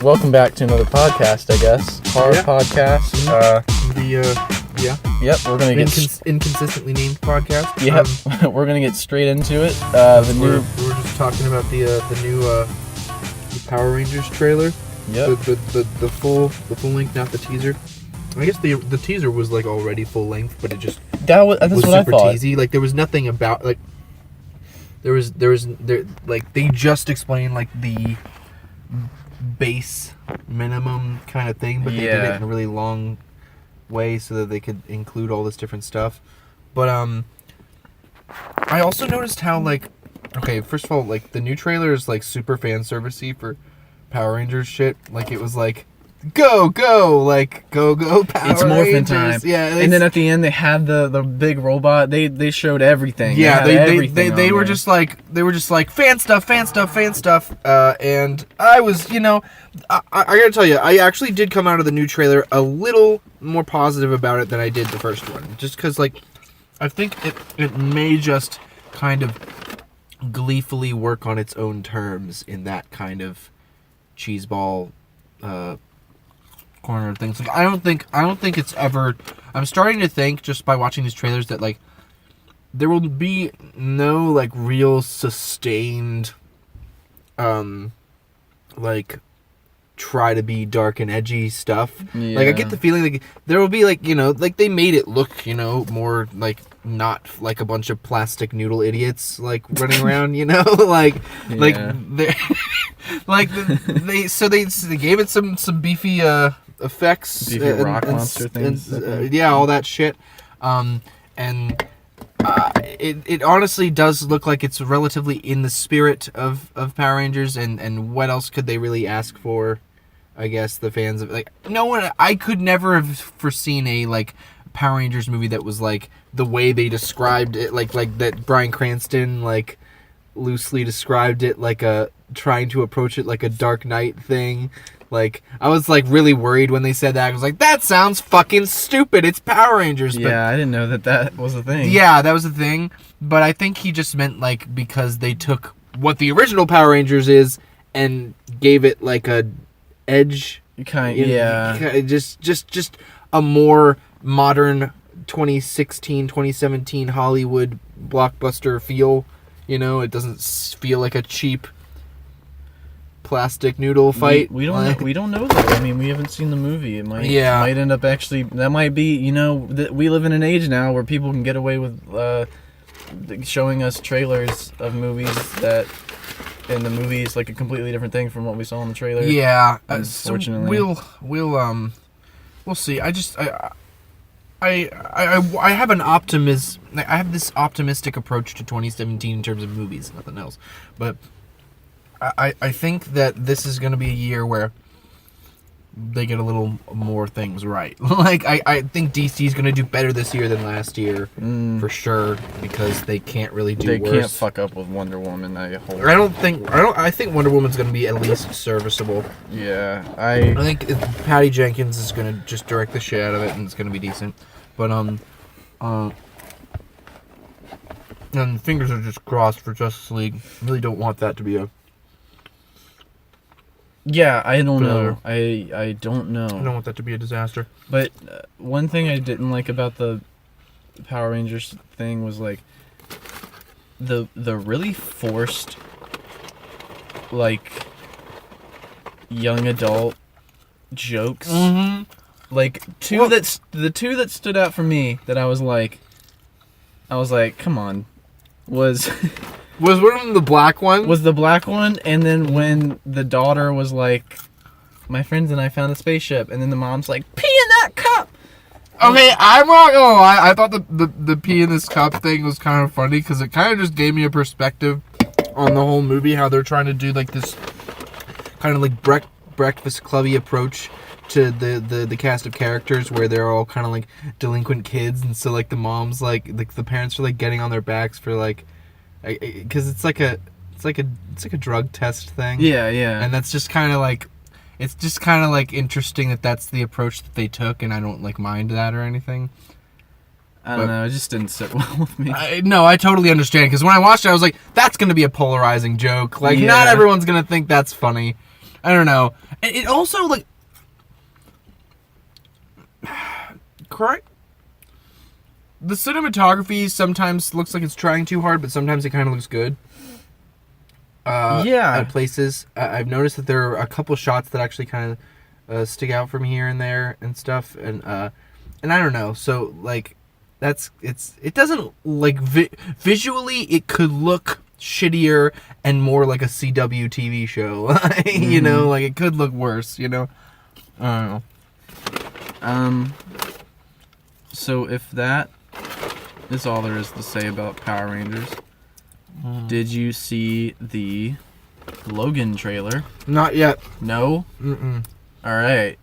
welcome back to another podcast, I guess. Horror podcast. Yep, we're gonna get inconsistently named podcast. Yep, we're gonna get straight into it. We're just talking about the new Power Rangers trailer. Yep. The full length, not the teaser. I guess the teaser was like already full length, but it just that's was what super I thought. teasy. Like there was nothing about like there like they just explained like the base minimum kind of thing, but they did it in a really long way so that they could include all this different stuff. But I also noticed how like, okay, first of all, like the new trailer is like super fan servicey for Power Rangers shit. Like it was like go Power It's morphin' Rangers. time. Yeah, and then at the end they had the big robot. They showed everything. Yeah, they were just like fan stuff, and I was, I gotta tell you, I actually did come out of the new trailer a little more positive about it than I did the first one, just because like I think it may just kind of gleefully work on its own terms in that kind of cheeseball corner of things. Like I don't think it's ever. I'm starting to think just by watching these trailers that like there will be no like real sustained like try to be dark and edgy stuff. Yeah. Like I get the feeling like there will be like, like they made it look, more like not like a bunch of plastic noodle idiots like running around, like they like they gave it some beefy effects, beefy rock monster things, all that shit, and it honestly does look like it's relatively in the spirit of Power Rangers, and what else could they really ask for? I guess the fans of like no one. I could never have foreseen a like Power Rangers movie that was like the way they described it, like that Bryan Cranston like loosely described it, like a trying to approach it like a Dark Knight thing. Like I was like really worried when they said that. I was like, that sounds fucking stupid. It's Power Rangers. Yeah, but I didn't know that was a thing. Yeah, that was a thing. But I think he just meant like because they took what the original Power Rangers is and gave it like a edge. Just a more modern 2016, 2017 Hollywood blockbuster feel. It doesn't feel like a cheap plastic noodle fight. We don't know though. I mean, we haven't seen the movie. It might end up actually. That might be. We live in an age now where people can get away with showing us trailers of movies that, and the movie is like a completely different thing from what we saw in the trailer. Yeah, unfortunately, so we'll see. I have an optimism. I have this optimistic approach to 2017 in terms of movies, nothing else. But I think that this is going to be a year where they get a little more things right. Like I think DC is going to do better this year than last year for sure, because they can't really do worse. They can't fuck up with Wonder Woman. I think Wonder Woman's going to be at least serviceable. Yeah, I think Patty Jenkins is going to just direct the shit out of it, and it's going to be decent. But and fingers are just crossed for Justice League. Really don't want that to be a. Yeah, I don't know. I don't know. I don't want that to be a disaster. But one thing I didn't like about the Power Rangers thing was like the really forced like young adult jokes. Mm-hmm. Like the two that stood out for me that I was like, come on, was one of them the black one? Was the black one, and then when the daughter was like, my friends and I found a spaceship, and then the mom's like, pee in that cup! Okay, I'm not gonna lie, I thought the pee in this cup thing was kind of funny, because it kind of just gave me a perspective on the whole movie, how they're trying to do like this kind of like Breakfast Clubby approach to the cast of characters, where they're all kind of like delinquent kids, and so like the moms like the parents are like getting on their backs for like, because it's like a drug test thing. Yeah. And that's just kind of like, it's just kind of like interesting that that's the approach that they took, and I don't like mind that or anything. I don't know. It just didn't sit well with me. No, I totally understand, because when I watched it, I was like, that's going to be a polarizing joke. Like, not everyone's going to think that's funny. I don't know. It also, like... Correct? The cinematography sometimes looks like it's trying too hard, but sometimes it kind of looks good. At places. I've noticed that there are a couple shots that actually kind of stick out from here and there and stuff. And I don't know. So, like, it doesn't, like, visually, it could look shittier and more like a CW TV show. You know, like, it could look worse, you know? I don't know. So if that is all there is to say about Power Rangers, did you see the Logan trailer? Not yet. No? Mm-mm. All right.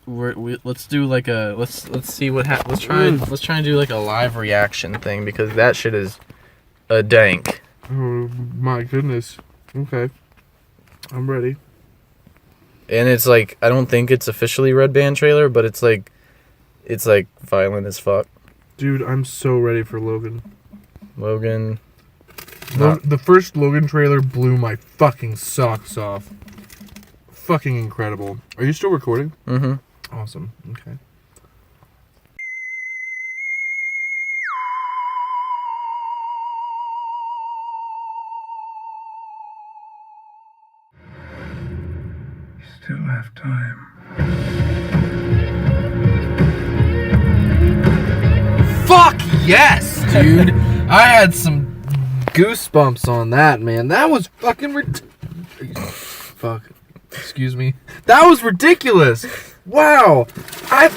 Let's do like a let's see what let's try and do like a live reaction thing, because that shit is a dank. Oh my goodness. Okay. I'm ready. And it's like, I don't think it's officially Red Band trailer, but it's like violent as fuck. Dude, I'm so ready for Logan. Logan. The first Logan trailer blew my fucking socks off. Fucking incredible. Are you still recording? Mm-hmm. Awesome. Okay. Still have time. Fuck yes, dude. I had some goosebumps on that, man. That was fucking fuck. Excuse me. That was ridiculous. Wow.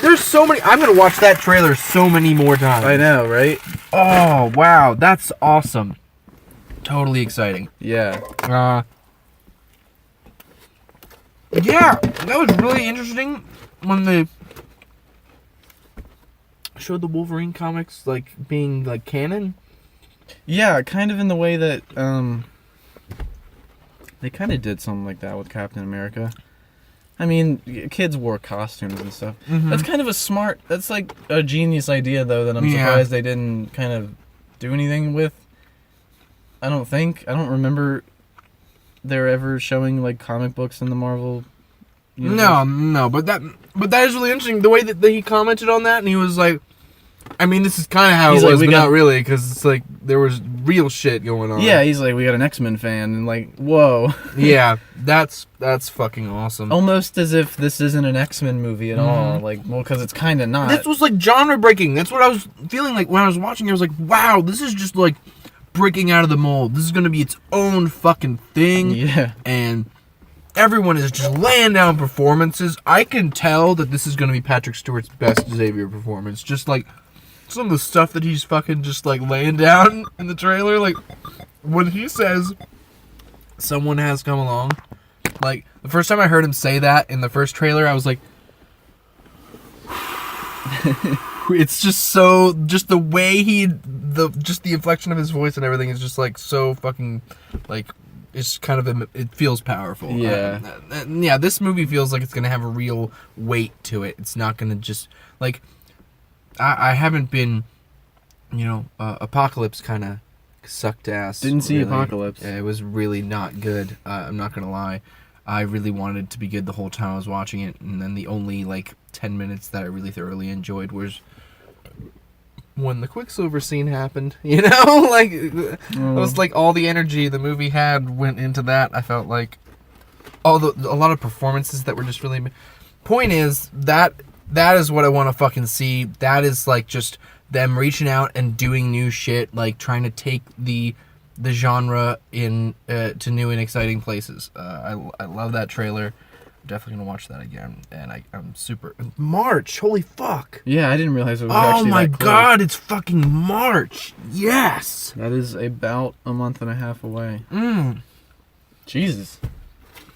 There's so many. I'm gonna watch that trailer so many more times. I know, right? Oh wow, that's awesome. Totally exciting. Yeah. Yeah, that was really interesting when they showed the Wolverine comics like being like canon. Yeah, kind of in the way that they kind of did something like that with Captain America. I mean, kids wore costumes and stuff. Mm-hmm. That's kind of that's like a genius idea, though, that I'm surprised they didn't kind of do anything with. I don't remember they're ever showing like comic books in the Marvel universe. No, but that is really interesting. The way that he commented on that, and he was like, I mean, this is kind of how it was, but not really, because it's like there was real shit going on. Yeah, he's like, we got an X-Men fan, and like, whoa. Yeah, that's fucking awesome. Almost as if this isn't an X-Men movie at all. Like, well, because it's kind of not. This was like genre breaking. That's what I was feeling like when I was watching. I was like, wow, this is just like breaking out of the mold. This is gonna be its own fucking thing. Yeah. And everyone is just laying down performances. I can tell that this is gonna be Patrick Stewart's best Xavier performance. Just like some of the stuff that he's fucking just like laying down in the trailer. Like when he says someone has come along, like the first time I heard him say that in the first trailer, I was like, it's just so, just the way just the inflection of his voice and everything is just like so fucking like, it's kind of, it feels powerful. Yeah. Yeah, this movie feels like it's gonna have a real weight to it. It's not gonna just like, I haven't been, Apocalypse kind of sucked ass. Didn't see really. Apocalypse. Yeah, it was really not good. I'm not gonna lie. I really wanted it to be good the whole time I was watching it, and then the only like 10 minutes that I really thoroughly enjoyed was when the Quicksilver scene happened. Like it was like all the energy the movie had went into that. I felt like a lot of performances that were just really. Point is that is what I want to fucking see. That is like just them reaching out and doing new shit, like trying to take the genre in to new and exciting places. I love that trailer. I'm definitely gonna watch that again, and I'm super March. Holy fuck! Yeah, I didn't realize it was actually. Oh my that close. god, it's fucking March. Yes, that is about a month and a half away. Jesus,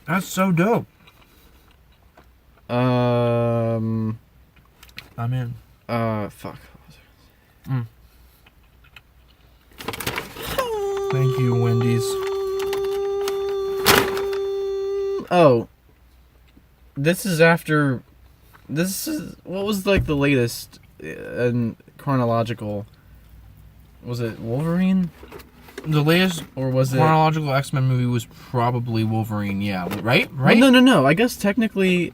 that's so dope. I'm in. Fuck. Thank you, Wendy's. Oh. This is what was like the latest in chronological? Was it Wolverine? The latest or was it chronological X-Men movie was probably Wolverine. Yeah, right. Right. Well, no. I guess technically,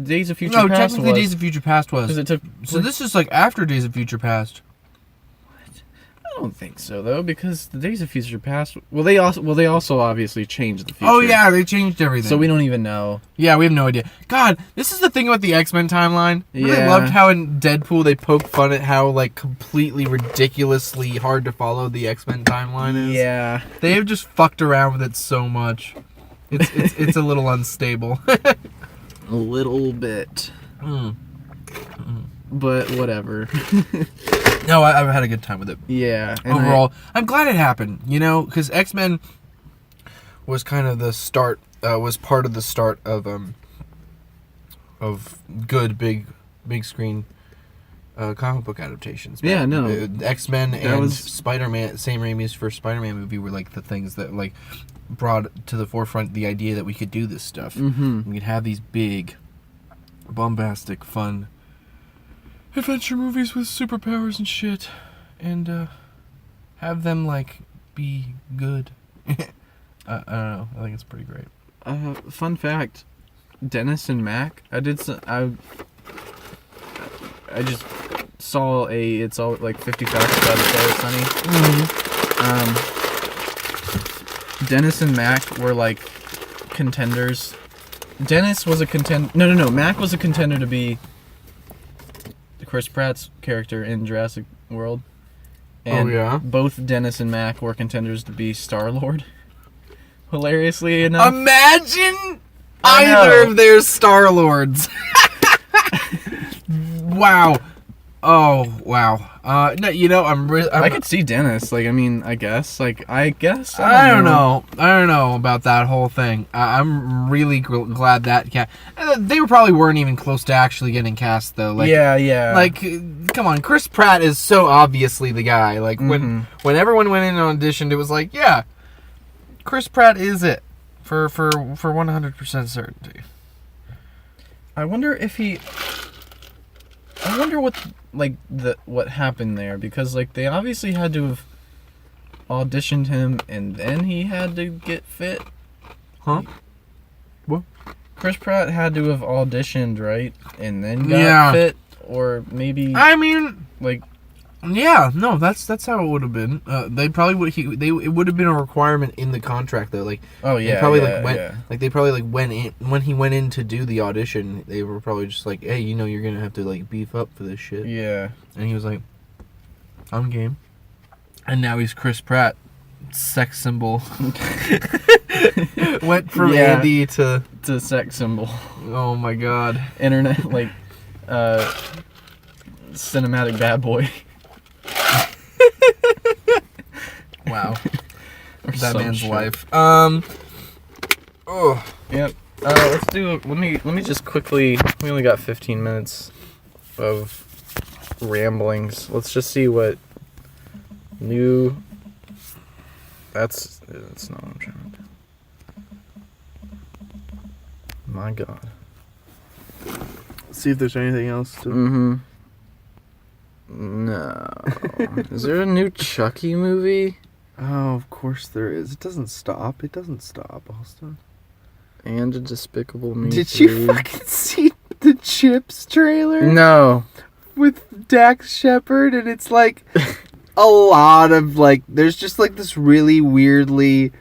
Days of Future Past. No, technically, Days of Future Past was. Because it took. So this is like after Days of Future Past. I don't think so though, because the Days of Future Past. Well, they also obviously changed the future. Oh yeah, they changed everything. So we don't even know. Yeah, we have no idea. God, this is the thing about the X-Men timeline. I really Yeah. loved how in Deadpool they poke fun at how like completely ridiculously hard to follow the X-Men timeline is. Yeah. They have just fucked around with it so much. It's a little unstable. A little bit. Mm. But whatever. No, I've had a good time with it. Yeah. Overall, I'm glad it happened. You know, because X-Men was kind of the start. Was part of the start of good big screen comic book adaptations. Yeah, no. X-Men and Spider-Man, Sam Raimi's first Spider-Man movie were like the things that like brought to the forefront the idea that we could do this stuff. Mm-hmm. We could have these big, bombastic, fun adventure movies with superpowers and shit, and have them like be good. I don't know. I think it's pretty great. Fun fact: Dennis and Mac. I just saw it's all like 50 facts about It's Always Sunny. Mm-hmm. Dennis and Mac were like contenders. Dennis was a contender. No. Mac was a contender to be Chris Pratt's character in Jurassic World. And both Dennis and Mac were contenders to be Star-Lord. Hilariously enough. Imagine either of their Star-Lords. Wow. Oh, wow. No, you know, I could see Dennis. Like, I mean, I guess. I don't know. I don't know about that whole thing. I'm really glad that they probably weren't even close to actually getting cast, though. Like, yeah. Like, come on, Chris Pratt is so obviously the guy. Like, when everyone went in and auditioned, it was like, yeah, Chris Pratt is it for 100% certainty. I wonder what happened there, because like they obviously had to have auditioned him and then he had to get fit. Huh? What? Chris Pratt had to have auditioned, right? And then got fit, or maybe I mean, like, yeah, no, that's how it would have been. They probably would. It would have been a requirement in the contract though. Like, they probably they probably went in when he went in to do the audition. They were probably just like, hey, you know, you're gonna have to like beef up for this shit. Yeah. And he was like, I'm game. And now he's Chris Pratt, sex symbol. Went from Andy to sex symbol. Oh my god. Internet like cinematic bad boy. Wow. That man's shit. life. Oh. Yep. Let's do. Let me just quickly. We only got 15 minutes of ramblings. Let's just see what new. That's not what I'm trying to do. My God. See if there's anything else to. Mm-hmm. No. Is there a new Chucky movie? Oh, of course there is. It doesn't stop. Austin. And a Despicable Me. Did 3. you fucking see the Chips trailer? No. With Dax Shepard, and it's like a lot of like. There's just like this really weirdly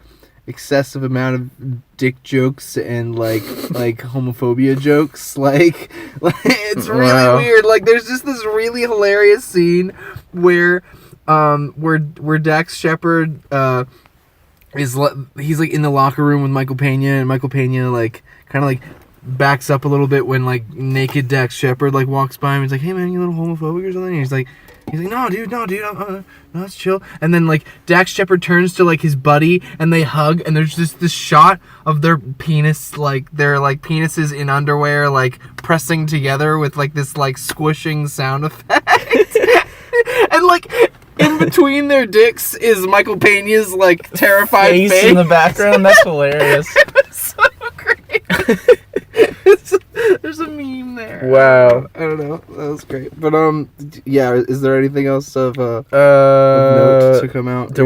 excessive amount of dick jokes and like homophobia jokes. Like it's really weird. Like there's just this really hilarious scene where Dax Shepard he's like in the locker room with Michael Pena, and Michael Pena like kind of like backs up a little bit when like naked Dax Shepard like walks by him. He's like, "Hey man, you a little homophobic or something?" And he's like, "No, dude, no, let's chill." And then like Dax Shepard turns to like his buddy and they hug, and there's just this shot of their penis, like their like penises in underwear like pressing together with like this like squishing sound effect. And like in between their dicks is Michael Pena's like terrified face in the background. That's hilarious. It's so great. There's There's a meme there. Wow. I don't know. That was great. But yeah. Is there anything else of note to come out?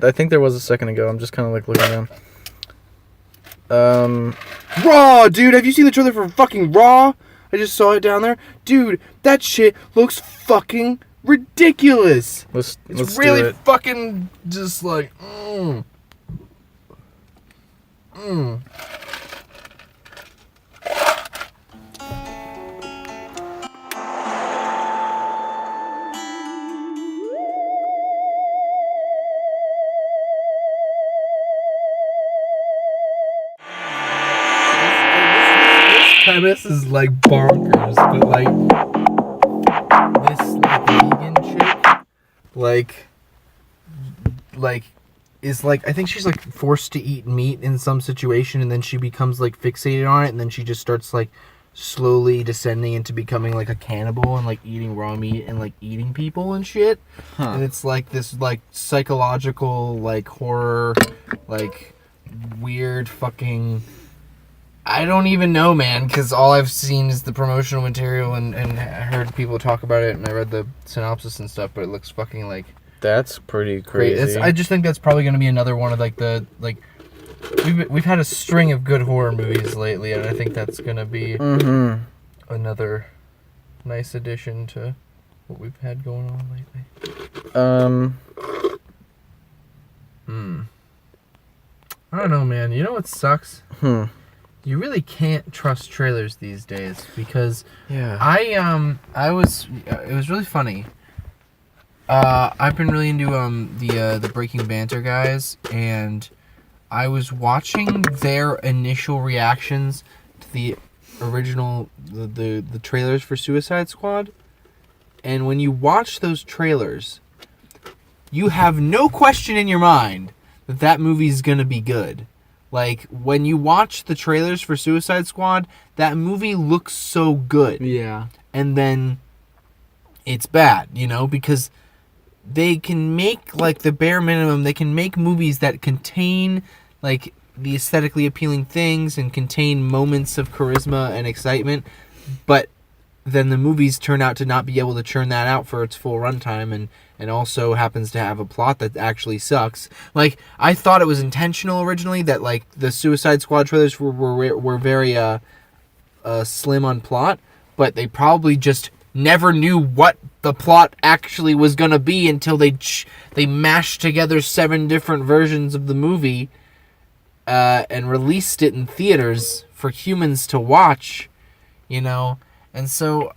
I think there was a second ago. I'm just kind of like looking down. Raw, dude. Have you seen the trailer for fucking Raw? I just saw it down there, dude. That shit looks fucking ridiculous. Let's really do it. fucking just like. Premise is like bonkers, but like this vegan chick, like is like I think she's like forced to eat meat in some situation, and then she becomes like fixated on it, and then she just starts like slowly descending into becoming like a cannibal and like eating raw meat and like eating people and shit. And it's like this like psychological like horror, like weird fucking. I don't even know, man, because all I've seen is the promotional material and heard people talk about it, and I read the synopsis and stuff, but it looks fucking, like... That's pretty crazy. I just think that's probably going to be another one of, like, the... Like, we've had a string of good horror movies lately, and I think that's going to be another nice addition to what we've had going on lately. I don't know, man. You know what sucks? You really can't trust trailers these days because it was really funny. I've been really into the Breaking Banter guys, and I was watching their initial reactions to the original the trailers for Suicide Squad, and when you watch those trailers, you have no question in your mind that movie is gonna be good. Like, when you watch the trailers for Suicide Squad, that movie looks so good. Yeah. And then it's bad, you know, because they can make, like, the bare minimum. They can make movies that contain, like, the aesthetically appealing things and contain moments of charisma and excitement, but then the movies turn out to not be able to churn that out for its full runtime, and also happens to have a plot that actually sucks. Like, I thought it was intentional originally that, like, the Suicide Squad trailers were very slim on plot, but they probably just never knew what the plot actually was going to be until they mashed together 7 different versions of the movie and released it in theaters for humans to watch, you know? And so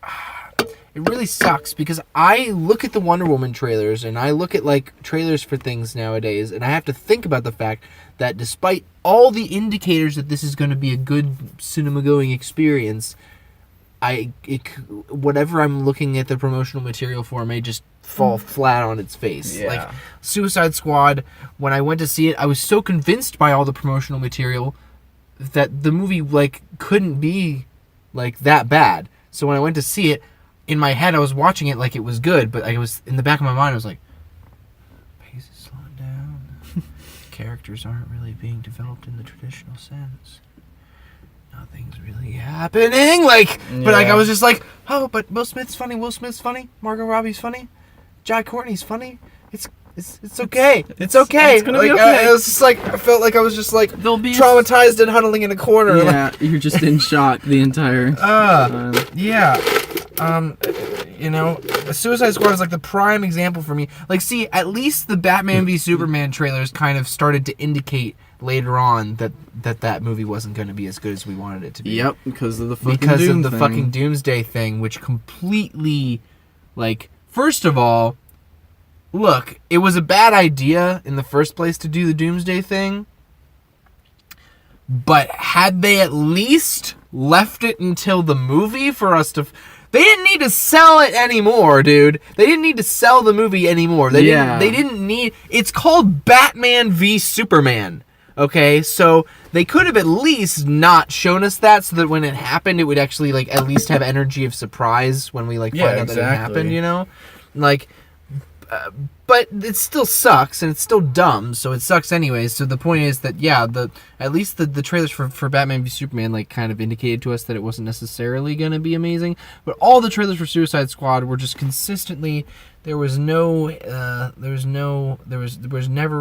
it really sucks because I look at the Wonder Woman trailers and I look at like trailers for things nowadays, and I have to think about the fact that despite all the indicators that this is going to be a good cinema going experience, whatever I'm looking at the promotional material for may just fall flat on its face. Yeah. Like Suicide Squad, when I went to see it, I was so convinced by all the promotional material that the movie like couldn't be like that bad. So when I went to see it, in my head I was watching it like it was good, but I was in the back of my mind I was like, pace is slowing down. Characters aren't really being developed in the traditional sense. Nothing's really happening. Like, but like I was just like, oh, but Will Smith's funny. Margot Robbie's funny. Jai Courtney's funny. It's okay. It's okay. It's gonna like, be okay. I was just like, I felt like I was just like traumatized and huddling in a corner. Yeah, you're just in shock the entire time. Yeah. You know, Suicide Squad is like the prime example for me. Like, see, at least the Batman v Superman trailers kind of started to indicate later on that movie wasn't going to be as good as we wanted it to be. Yep, because of the fucking Doomsday thing, which completely, like, first of all, look, it was a bad idea in the first place to do the Doomsday thing, but had they at least left it until the movie for us to... They didn't need to sell it anymore, dude. They didn't need to sell the movie anymore. They didn't need... It's called Batman v Superman, okay? So they could have at least not shown us that so that when it happened, it would actually, like, at least have energy of surprise when we, like, find out that it happened, you know? Like... But it still sucks, and it's still dumb, so it sucks anyways. So the point is that, yeah, at least the trailers for Batman v Superman, like, kind of indicated to us that it wasn't necessarily going to be amazing. But all the trailers for Suicide Squad were just consistently, there was never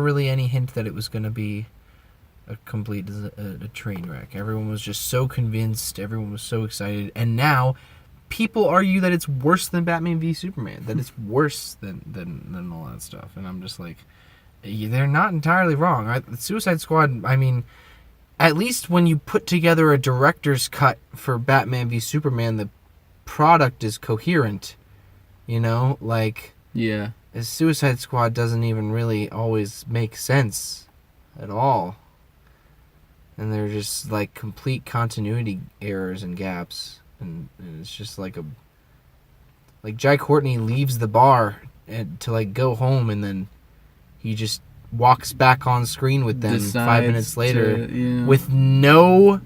really any hint that it was going to be a complete a train wreck. Everyone was just so convinced, everyone was so excited, and now people argue that it's worse than Batman v Superman, that it's worse than all that stuff, and I'm just like, they're not entirely wrong. Suicide Squad, I mean, at least when you put together a director's cut for Batman v Superman, the product is coherent, you know, like, yeah, Suicide Squad doesn't even really always make sense at all, and they're just like complete continuity errors and gaps. And it's just like Jai Courtney leaves the bar to like go home, and then he just walks back on screen with them 5 minutes later with no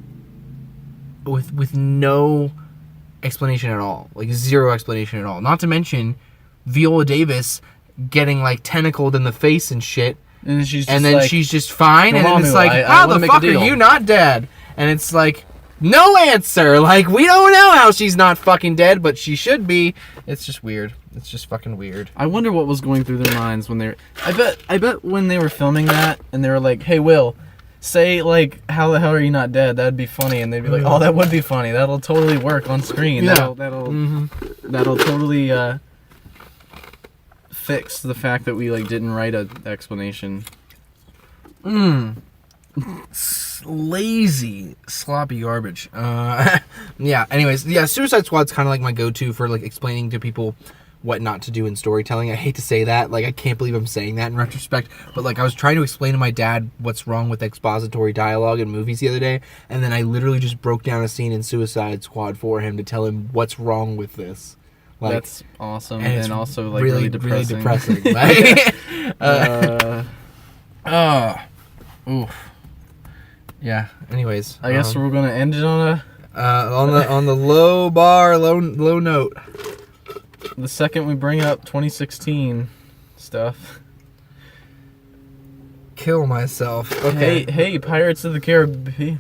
explanation at all, like zero explanation at all. Not to mention Viola Davis getting like tentacled in the face and shit, and she's just fine, and then it's like, how the fuck are you not dead? And it's like, no answer. Like, we don't know how she's not fucking dead, but she should be. It's just weird. It's just fucking weird. I wonder what was going through their minds when they're... I bet when they were filming that, and they were like, hey, Will, say, like, how the hell are you not dead? That'd be funny. And they'd be like, oh, that would be funny. That'll totally work on screen. Yeah. That'll totally fix the fact that we, like, didn't write an explanation. Lazy, sloppy garbage. Yeah, anyways, yeah, Suicide Squad's kind of like my go-to for, like, explaining to people what not to do in storytelling. I hate to say that. Like, I can't believe I'm saying that in retrospect. But, like, I was trying to explain to my dad what's wrong with expository dialogue in movies the other day, and then I literally just broke down a scene in Suicide Squad for him to tell him what's wrong with this. Like, that's awesome, and also, like, really depressing. Oof. Yeah. Anyways, I guess we're gonna end it on the low bar, low note. The second we bring up 2016 stuff. Kill myself. Okay. Hey, Pirates of the Caribbean.